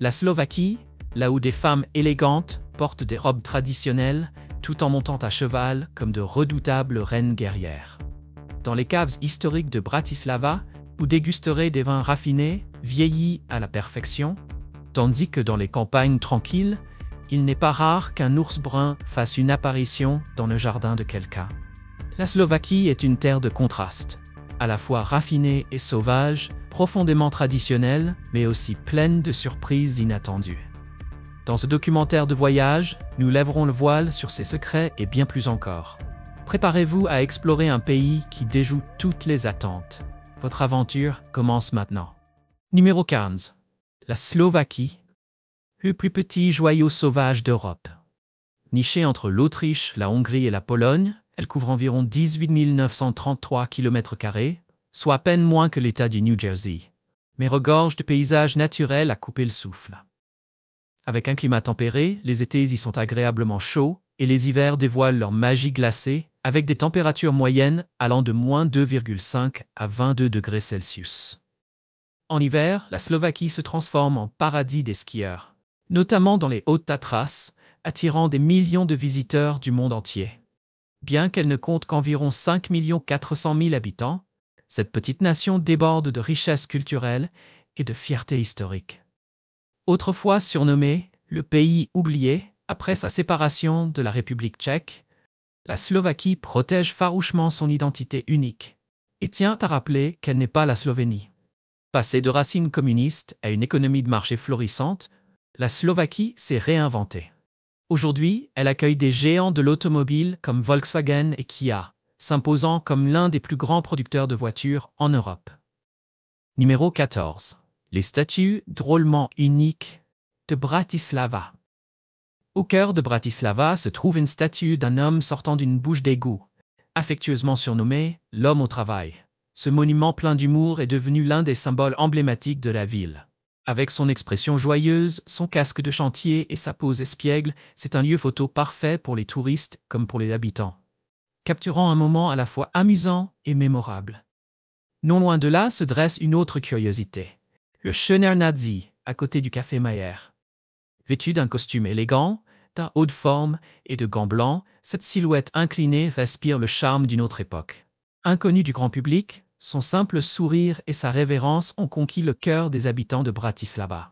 La Slovaquie, là où des femmes élégantes portent des robes traditionnelles tout en montant à cheval comme de redoutables reines guerrières. Dans les caves historiques de Bratislava, vous dégusterez des vins raffinés, vieillis à la perfection, tandis que dans les campagnes tranquilles, il n'est pas rare qu'un ours brun fasse une apparition dans le jardin de quelqu'un. La Slovaquie est une terre de contrastes, à la fois raffinée et sauvage, profondément traditionnelle, mais aussi pleine de surprises inattendues. Dans ce documentaire de voyage, nous lèverons le voile sur ses secrets et bien plus encore. Préparez-vous à explorer un pays qui déjoue toutes les attentes. Votre aventure commence maintenant. Numéro 15. La Slovaquie, le plus petit joyau sauvage d'Europe. Nichée entre l'Autriche, la Hongrie et la Pologne, elle couvre environ 18 933 km², soit à peine moins que l'État du New Jersey, mais regorge de paysages naturels à couper le souffle. Avec un climat tempéré, les étés y sont agréablement chauds et les hivers dévoilent leur magie glacée avec des températures moyennes allant de moins 2,5 à 22 degrés Celsius. En hiver, la Slovaquie se transforme en paradis des skieurs, notamment dans les Hautes Tatras, attirant des millions de visiteurs du monde entier. Bien qu'elle ne compte qu'environ 5 400 000 habitants, cette petite nation déborde de richesses culturelles et de fierté historique. Autrefois surnommé le pays oublié après sa séparation de la République tchèque, la Slovaquie protège farouchement son identité unique et tient à rappeler qu'elle n'est pas la Slovénie. Passée de racines communistes à une économie de marché florissante, la Slovaquie s'est réinventée. Aujourd'hui, elle accueille des géants de l'automobile comme Volkswagen et Kia, s'imposant comme l'un des plus grands producteurs de voitures en Europe. Numéro 14. Les statues drôlement uniques de Bratislava. Au cœur de Bratislava se trouve une statue d'un homme sortant d'une bouche d'égout, affectueusement surnommé « l'homme au travail ». Ce monument plein d'humour est devenu l'un des symboles emblématiques de la ville. Avec son expression joyeuse, son casque de chantier et sa pose espiègle, c'est un lieu photo parfait pour les touristes comme pour les habitants, capturant un moment à la fois amusant et mémorable. Non loin de là se dresse une autre curiosité, le Schöner Nazi, à côté du café Mayer. Vêtu d'un costume élégant, d'un haut de forme et de gants blancs, cette silhouette inclinée respire le charme d'une autre époque. Inconnu du grand public, son simple sourire et sa révérence ont conquis le cœur des habitants de Bratislava.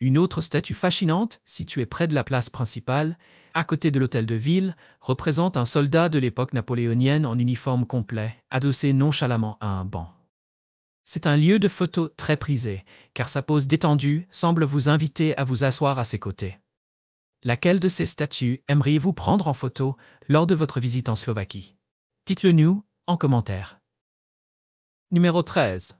Une autre statue fascinante, située près de la place principale, à côté de l'hôtel de ville, représente un soldat de l'époque napoléonienne en uniforme complet, adossé nonchalamment à un banc. C'est un lieu de photo très prisé, car sa pose détendue semble vous inviter à vous asseoir à ses côtés. Laquelle de ces statues aimeriez-vous prendre en photo lors de votre visite en Slovaquie? Dites-le nous en commentaire. Numéro 13.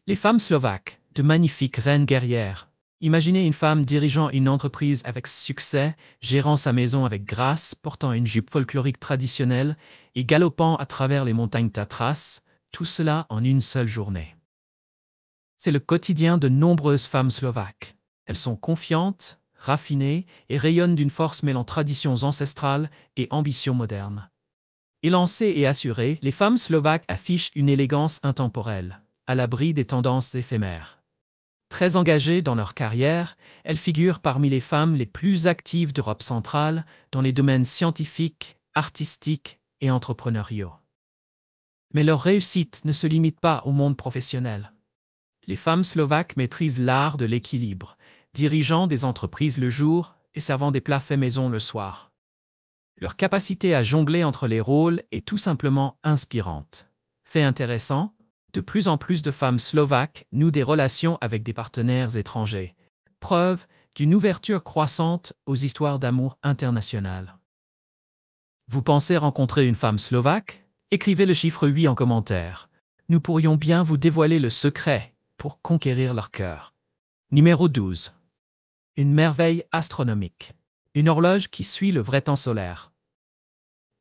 Les femmes slovaques, de magnifiques reines guerrières. Imaginez une femme dirigeant une entreprise avec succès, gérant sa maison avec grâce, portant une jupe folklorique traditionnelle et galopant à travers les montagnes Tatras, tout cela en une seule journée. C'est le quotidien de nombreuses femmes slovaques. Elles sont confiantes, raffinées et rayonnent d'une force mêlant traditions ancestrales et ambitions modernes. Élancées et assurées, les femmes slovaques affichent une élégance intemporelle, à l'abri des tendances éphémères. Très engagées dans leur carrière, elles figurent parmi les femmes les plus actives d'Europe centrale dans les domaines scientifiques, artistiques et entrepreneuriaux. Mais leur réussite ne se limite pas au monde professionnel. Les femmes slovaques maîtrisent l'art de l'équilibre, dirigeant des entreprises le jour et servant des plats faits maison le soir. Leur capacité à jongler entre les rôles est tout simplement inspirante. Fait intéressant, de plus en plus de femmes slovaques nouent des relations avec des partenaires étrangers, preuve d'une ouverture croissante aux histoires d'amour internationales. Vous pensez rencontrer une femme slovaque? Écrivez le chiffre 8 en commentaire. Nous pourrions bien vous dévoiler le secret pour conquérir leur cœur. Numéro 12. Une merveille astronomique. Une horloge qui suit le vrai temps solaire.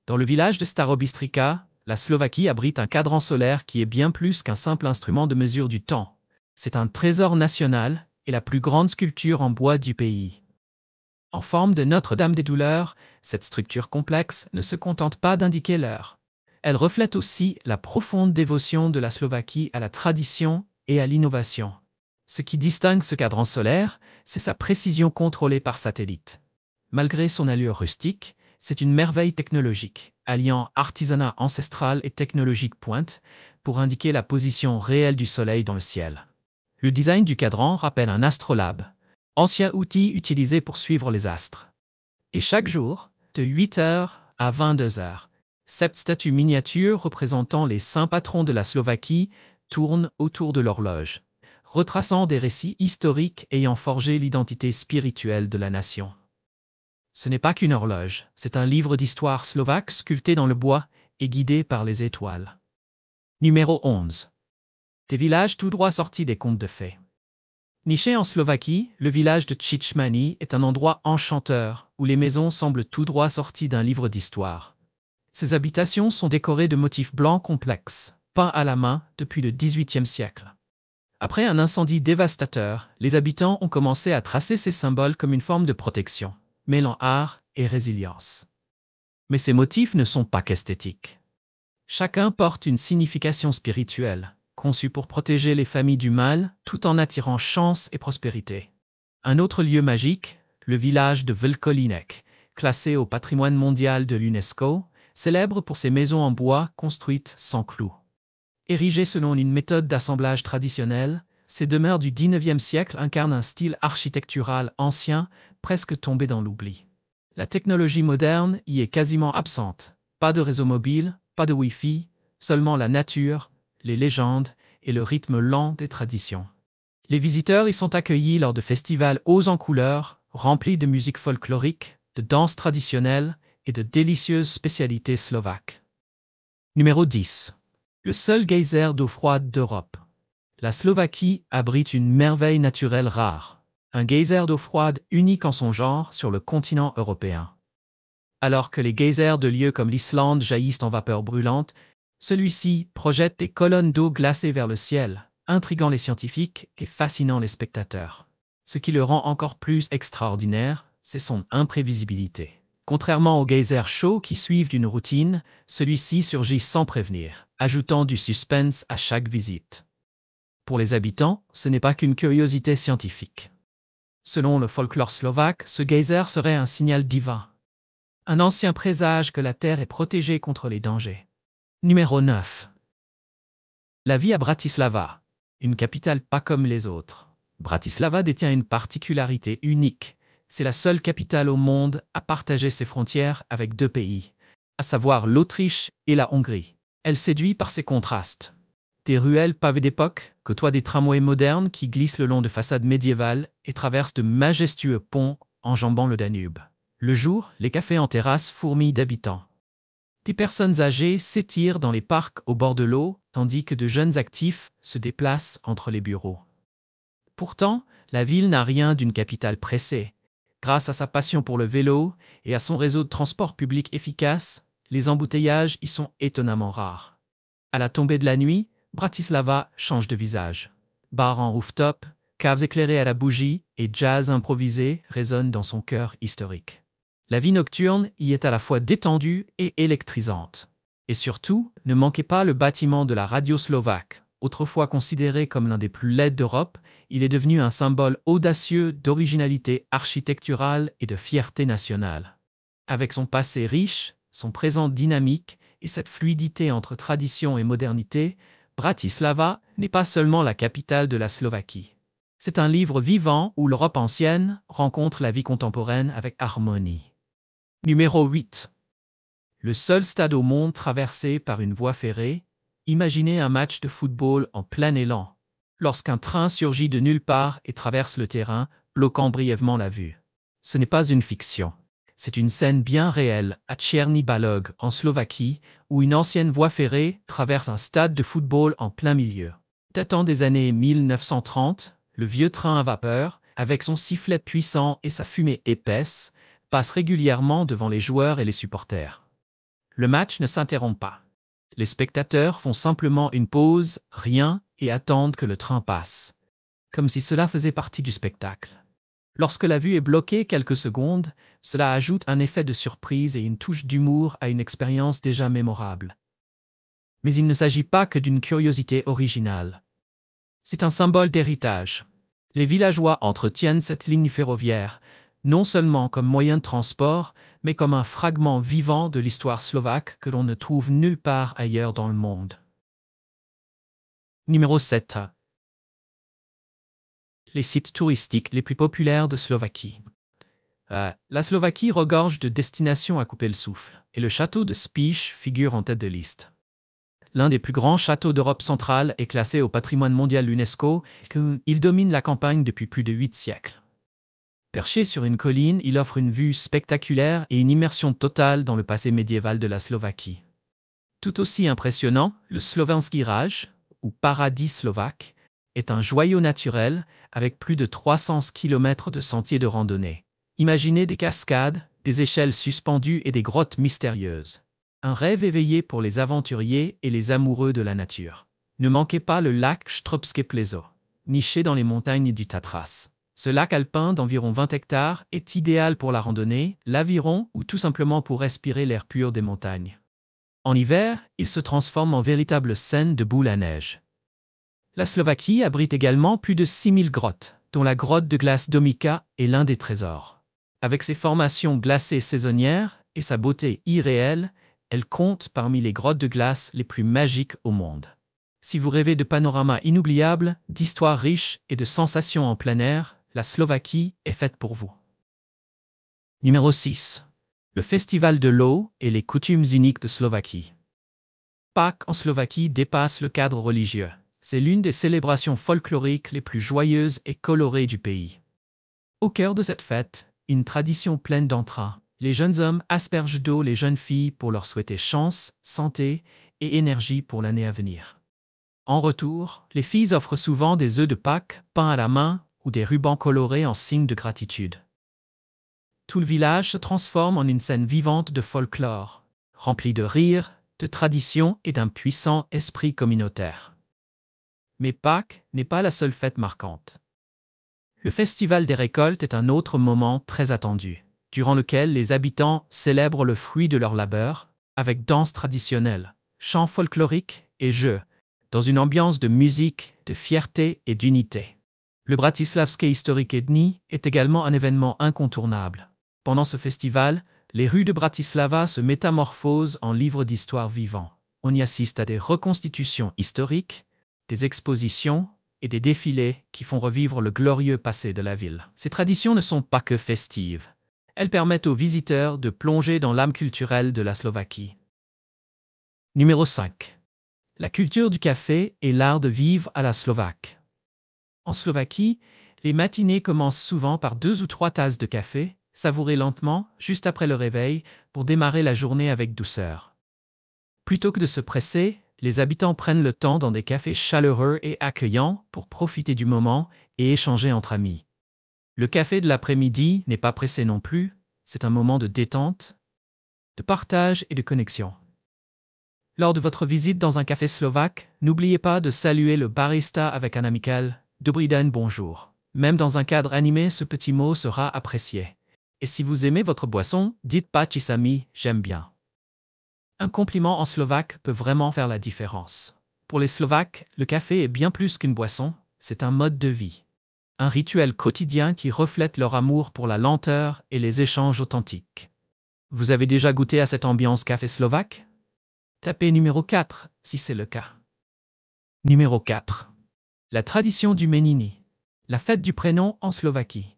Dans le village de Starobystrica, la Slovaquie abrite un cadran solaire qui est bien plus qu'un simple instrument de mesure du temps. C'est un trésor national et la plus grande sculpture en bois du pays. En forme de Notre-Dame des Douleurs, cette structure complexe ne se contente pas d'indiquer l'heure. Elle reflète aussi la profonde dévotion de la Slovaquie à la tradition et à l'innovation. Ce qui distingue ce cadran solaire, c'est sa précision contrôlée par satellite. Malgré son allure rustique, c'est une merveille technologique, alliant artisanat ancestral et technologie de pointe pour indiquer la position réelle du Soleil dans le ciel. Le design du cadran rappelle un astrolabe, ancien outil utilisé pour suivre les astres. Et chaque jour, de 8 heures à 22 heures, cette statue miniature représentant les saints patrons de la Slovaquie tourne autour de l'horloge, retraçant des récits historiques ayant forgé l'identité spirituelle de la nation. Ce n'est pas qu'une horloge, c'est un livre d'histoire slovaque sculpté dans le bois et guidé par les étoiles. Numéro 11. Des villages tout droit sortis des contes de fées. Niché en Slovaquie, le village de Tchichmani est un endroit enchanteur où les maisons semblent tout droit sorties d'un livre d'histoire. Ces habitations sont décorées de motifs blancs complexes, peints à la main depuis le XVIIIe siècle. Après un incendie dévastateur, les habitants ont commencé à tracer ces symboles comme une forme de protection, mêlant art et résilience. Mais ces motifs ne sont pas qu'esthétiques. Chacun porte une signification spirituelle, conçue pour protéger les familles du mal tout en attirant chance et prospérité. Un autre lieu magique, le village de Velkolinek, classé au patrimoine mondial de l'UNESCO, célèbre pour ses maisons en bois construites sans clous. Érigées selon une méthode d'assemblage traditionnelle, ces demeures du XIXe siècle incarnent un style architectural ancien, presque tombé dans l'oubli. La technologie moderne y est quasiment absente. Pas de réseau mobile, pas de Wi-Fi, seulement la nature, les légendes et le rythme lent des traditions. Les visiteurs y sont accueillis lors de festivals hauts en couleurs, remplis de musique folklorique, de danses traditionnelles et de délicieuses spécialités slovaques. Numéro 10. Le seul geyser d'eau froide d'Europe. La Slovaquie abrite une merveille naturelle rare, un geyser d'eau froide unique en son genre sur le continent européen. Alors que les geysers de lieux comme l'Islande jaillissent en vapeur brûlante, celui-ci projette des colonnes d'eau glacée vers le ciel, intriguant les scientifiques et fascinant les spectateurs. Ce qui le rend encore plus extraordinaire, c'est son imprévisibilité. Contrairement aux geysers chauds qui suivent d'une routine, celui-ci surgit sans prévenir, ajoutant du suspense à chaque visite. Pour les habitants, ce n'est pas qu'une curiosité scientifique. Selon le folklore slovaque, ce geyser serait un signal divin. Un ancien présage que la Terre est protégée contre les dangers. Numéro 9. La vie à Bratislava, une capitale pas comme les autres. Bratislava détient une particularité unique. C'est la seule capitale au monde à partager ses frontières avec deux pays, à savoir l'Autriche et la Hongrie. Elle séduit par ses contrastes. Des ruelles pavées d'époque côtoient des tramways modernes qui glissent le long de façades médiévales et traversent de majestueux ponts enjambant le Danube. Le jour, les cafés en terrasse fourmillent d'habitants. Des personnes âgées s'étirent dans les parcs au bord de l'eau, tandis que de jeunes actifs se déplacent entre les bureaux. Pourtant, la ville n'a rien d'une capitale pressée. Grâce à sa passion pour le vélo et à son réseau de transport public efficace, les embouteillages y sont étonnamment rares. À la tombée de la nuit, Bratislava change de visage. Bars en rooftop, caves éclairées à la bougie et jazz improvisé résonnent dans son cœur historique. La vie nocturne y est à la fois détendue et électrisante. Et surtout, ne manquez pas le bâtiment de la radio slovaque. Autrefois considéré comme l'un des plus laids d'Europe, il est devenu un symbole audacieux d'originalité architecturale et de fierté nationale. Avec son passé riche, son présent dynamique et cette fluidité entre tradition et modernité, Bratislava n'est pas seulement la capitale de la Slovaquie. C'est un livre vivant où l'Europe ancienne rencontre la vie contemporaine avec harmonie. Numéro 8. Le seul stade au monde traversé par une voie ferrée. Imaginez un match de football en plein élan, lorsqu'un train surgit de nulle part et traverse le terrain, bloquant brièvement la vue. Ce n'est pas une fiction. C'est une scène bien réelle à Černý Balog, en Slovaquie, où une ancienne voie ferrée traverse un stade de football en plein milieu. Datant des années 1930, le vieux train à vapeur, avec son sifflet puissant et sa fumée épaisse, passe régulièrement devant les joueurs et les supporters. Le match ne s'interrompt pas. Les spectateurs font simplement une pause, rien, et attendent que le train passe. Comme si cela faisait partie du spectacle. Lorsque la vue est bloquée quelques secondes, cela ajoute un effet de surprise et une touche d'humour à une expérience déjà mémorable. Mais il ne s'agit pas que d'une curiosité originale. C'est un symbole d'héritage. Les villageois entretiennent cette ligne ferroviaire, non seulement comme moyen de transport, mais comme un fragment vivant de l'histoire slovaque que l'on ne trouve nulle part ailleurs dans le monde. Numéro 7. Les sites touristiques les plus populaires de Slovaquie. La Slovaquie regorge de destinations à couper le souffle, et le château de Spiš figure en tête de liste. L'un des plus grands châteaux d'Europe centrale est classé au patrimoine mondial UNESCO, il domine la campagne depuis plus de 8 siècles. Perché sur une colline, il offre une vue spectaculaire et une immersion totale dans le passé médiéval de la Slovaquie. Tout aussi impressionnant, le Slovenský raj, ou paradis slovaque, est un joyau naturel avec plus de 300 km de sentiers de randonnée. Imaginez des cascades, des échelles suspendues et des grottes mystérieuses. Un rêve éveillé pour les aventuriers et les amoureux de la nature. Ne manquez pas le lac Stropské pleso, niché dans les montagnes du Tatras. Ce lac alpin d'environ 20 hectares est idéal pour la randonnée, l'aviron ou tout simplement pour respirer l'air pur des montagnes. En hiver, il se transforme en véritable scène de boule à neige. La Slovaquie abrite également plus de 6000 grottes, dont la grotte de glace d'Omica est l'un des trésors. Avec ses formations glacées saisonnières et sa beauté irréelle, elle compte parmi les grottes de glace les plus magiques au monde. Si vous rêvez de panoramas inoubliables, d'histoires riches et de sensations en plein air, la Slovaquie est faite pour vous. Numéro 6. Le Festival de l'eau et les coutumes uniques de Slovaquie. Pâques en Slovaquie dépasse le cadre religieux. C'est l'une des célébrations folkloriques les plus joyeuses et colorées du pays. Au cœur de cette fête, une tradition pleine d'entrain. Les jeunes hommes aspergent d'eau les jeunes filles pour leur souhaiter chance, santé et énergie pour l'année à venir. En retour, les filles offrent souvent des œufs de Pâques peints à la main ou des rubans colorés en signe de gratitude. Tout le village se transforme en une scène vivante de folklore, remplie de rires, de traditions et d'un puissant esprit communautaire. Mais Pâques n'est pas la seule fête marquante. Le Festival des récoltes est un autre moment très attendu, durant lequel les habitants célèbrent le fruit de leur labeur, avec danses traditionnelles, chants folkloriques et jeux, dans une ambiance de musique, de fierté et d'unité. Le Bratislavské historické dni est également un événement incontournable. Pendant ce festival, les rues de Bratislava se métamorphosent en livres d'histoire vivants. On y assiste à des reconstitutions historiques, des expositions et des défilés qui font revivre le glorieux passé de la ville. Ces traditions ne sont pas que festives. Elles permettent aux visiteurs de plonger dans l'âme culturelle de la Slovaquie. Numéro 5. La culture du café et l'art de vivre à la slovaque. En Slovaquie, les matinées commencent souvent par 2 ou 3 tasses de café, savourées lentement, juste après le réveil, pour démarrer la journée avec douceur. Plutôt que de se presser, les habitants prennent le temps dans des cafés chaleureux et accueillants pour profiter du moment et échanger entre amis. Le café de l'après-midi n'est pas pressé non plus, c'est un moment de détente, de partage et de connexion. Lors de votre visite dans un café slovaque, n'oubliez pas de saluer le barista avec un amical « Dobrý den, bonjour ». Même dans un cadre animé, ce petit mot sera apprécié. Et si vous aimez votre boisson, dites Páči sa mi, j'aime bien. Un compliment en slovaque peut vraiment faire la différence. Pour les Slovaques, le café est bien plus qu'une boisson, c'est un mode de vie. Un rituel quotidien qui reflète leur amour pour la lenteur et les échanges authentiques. Vous avez déjà goûté à cette ambiance café slovaque? Tapez numéro 4 si c'est le cas. Numéro 4. La tradition du meniny. La fête du prénom en Slovaquie.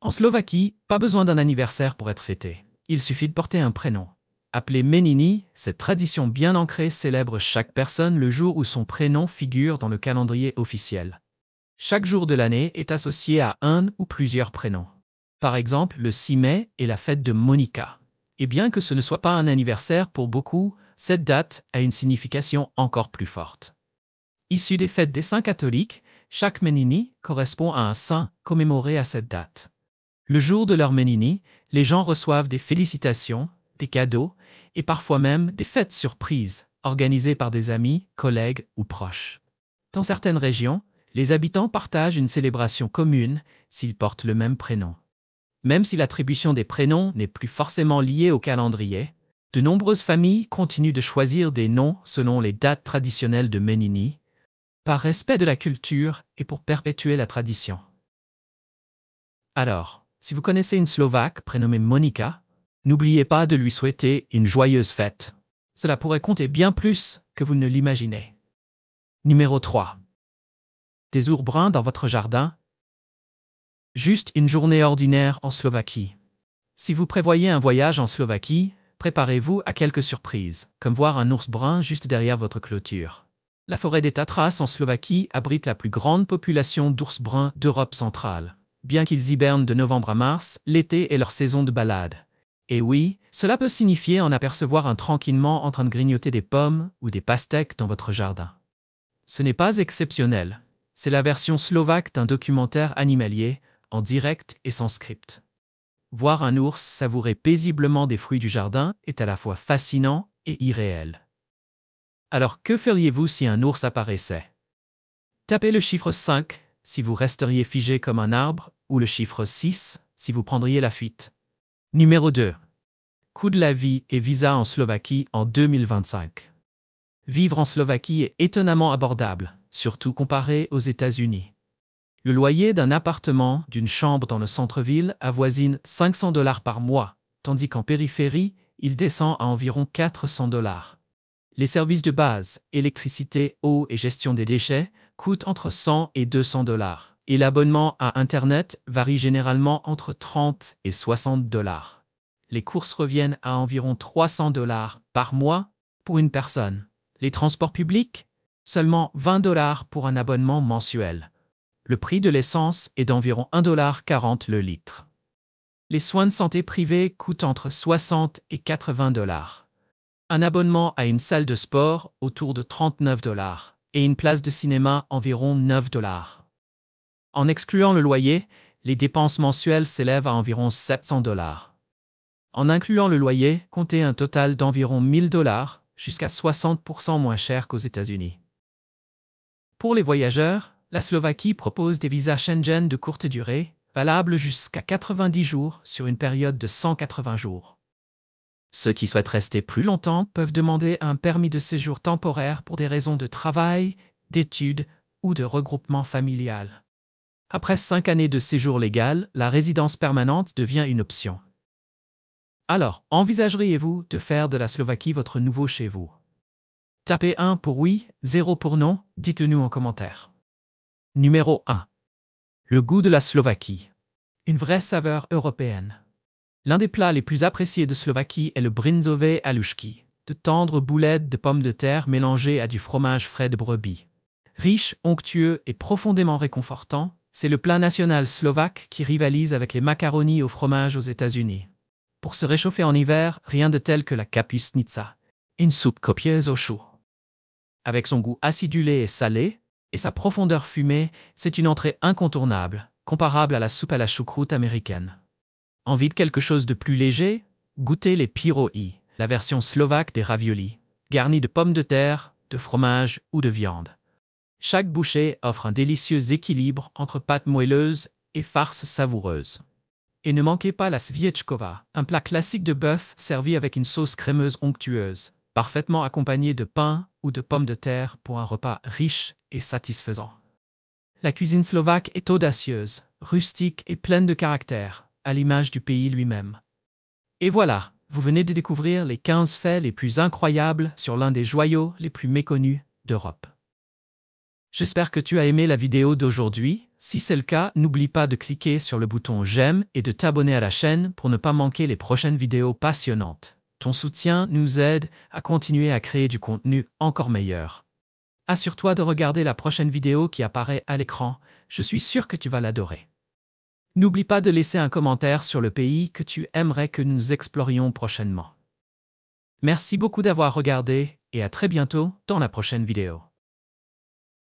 En Slovaquie, pas besoin d'un anniversaire pour être fêté. Il suffit de porter un prénom. Appelé meniny, cette tradition bien ancrée célèbre chaque personne le jour où son prénom figure dans le calendrier officiel. Chaque jour de l'année est associé à un ou plusieurs prénoms. Par exemple, le 6 mai est la fête de Monika. Et bien que ce ne soit pas un anniversaire pour beaucoup, cette date a une signification encore plus forte. Issu des fêtes des saints catholiques, chaque meniny correspond à un saint commémoré à cette date. Le jour de leur meniny, les gens reçoivent des félicitations, des cadeaux et parfois même des fêtes surprises, organisées par des amis, collègues ou proches. Dans certaines régions, les habitants partagent une célébration commune s'ils portent le même prénom. Même si l'attribution des prénoms n'est plus forcément liée au calendrier, de nombreuses familles continuent de choisir des noms selon les dates traditionnelles de meniny, par respect de la culture et pour perpétuer la tradition. Alors, si vous connaissez une Slovaque prénommée Monika, n'oubliez pas de lui souhaiter une joyeuse fête. Cela pourrait compter bien plus que vous ne l'imaginez. Numéro 3. Des ours bruns dans votre jardin? Juste une journée ordinaire en Slovaquie. Si vous prévoyez un voyage en Slovaquie, préparez-vous à quelques surprises, comme voir un ours brun juste derrière votre clôture. La forêt des Tatras en Slovaquie abrite la plus grande population d'ours bruns d'Europe centrale. Bien qu'ils hibernent de novembre à mars, l'été est leur saison de balade. Et oui, cela peut signifier en apercevoir un tranquillement en train de grignoter des pommes ou des pastèques dans votre jardin. Ce n'est pas exceptionnel. C'est la version slovaque d'un documentaire animalier, en direct et sans script. Voir un ours savourer paisiblement des fruits du jardin est à la fois fascinant et irréel. Alors que feriez-vous si un ours apparaissait? Tapez le chiffre 5 si vous resteriez figé comme un arbre, ou le chiffre 6 si vous prendriez la fuite. Numéro 2. Coût de la vie et visa en Slovaquie en 2025. Vivre en Slovaquie est étonnamment abordable, surtout comparé aux États-Unis. Le loyer d'un appartement, d'une chambre dans le centre-ville avoisine 500 $ par mois, tandis qu'en périphérie, il descend à environ 400 $. Les services de base, électricité, eau et gestion des déchets, coûtent entre 100 et 200 $, et l'abonnement à Internet varie généralement entre 30 et 60 $. Les courses reviennent à environ 300 $ par mois pour une personne. Les transports publics, seulement 20 $ pour un abonnement mensuel. Le prix de l'essence est d'environ 1,40 $ le litre. Les soins de santé privés coûtent entre 60 et 80 $. Un abonnement à une salle de sport autour de 39 $ et une place de cinéma environ 9 $. En excluant le loyer, les dépenses mensuelles s'élèvent à environ 700 $. En incluant le loyer, comptez un total d'environ 1000 $, jusqu'à 60% moins cher qu'aux États-Unis. Pour les voyageurs, la Slovaquie propose des visas Schengen de courte durée, valables jusqu'à 90 jours sur une période de 180 jours. Ceux qui souhaitent rester plus longtemps peuvent demander un permis de séjour temporaire pour des raisons de travail, d'études ou de regroupement familial. Après 5 années de séjour légal, la résidence permanente devient une option. Alors, envisageriez-vous de faire de la Slovaquie votre nouveau chez vous? Tapez 1 pour oui, 0 pour non, dites-le nous en commentaire. Numéro 1. Le goût de la Slovaquie. Une vraie saveur européenne. L'un des plats les plus appréciés de Slovaquie est le brinzové halušky, de tendres boulettes de pommes de terre mélangées à du fromage frais de brebis. Riche, onctueux et profondément réconfortant, c'est le plat national slovaque qui rivalise avec les macaronis au fromage aux États-Unis. Pour se réchauffer en hiver, rien de tel que la kapustnica, une soupe copieuse au chou. Avec son goût acidulé et salé, et sa profondeur fumée, c'est une entrée incontournable, comparable à la soupe à la choucroute américaine. Envie de quelque chose de plus léger? Goûtez les piroi, la version slovaque des raviolis, garnis de pommes de terre, de fromage ou de viande. Chaque bouchée offre un délicieux équilibre entre pâte moelleuse et farce savoureuse. Et ne manquez pas la sviečková, un plat classique de bœuf servi avec une sauce crémeuse onctueuse, parfaitement accompagné de pain ou de pommes de terre pour un repas riche et satisfaisant. La cuisine slovaque est audacieuse, rustique et pleine de caractère, à l'image du pays lui-même. Et voilà, vous venez de découvrir les 15 faits les plus incroyables sur l'un des joyaux les plus méconnus d'Europe. J'espère que tu as aimé la vidéo d'aujourd'hui. Si c'est le cas, n'oublie pas de cliquer sur le bouton j'aime et de t'abonner à la chaîne pour ne pas manquer les prochaines vidéos passionnantes. Ton soutien nous aide à continuer à créer du contenu encore meilleur. Assure-toi de regarder la prochaine vidéo qui apparaît à l'écran, je suis sûr que tu vas l'adorer. N'oublie pas de laisser un commentaire sur le pays que tu aimerais que nous explorions prochainement. Merci beaucoup d'avoir regardé et à très bientôt dans la prochaine vidéo.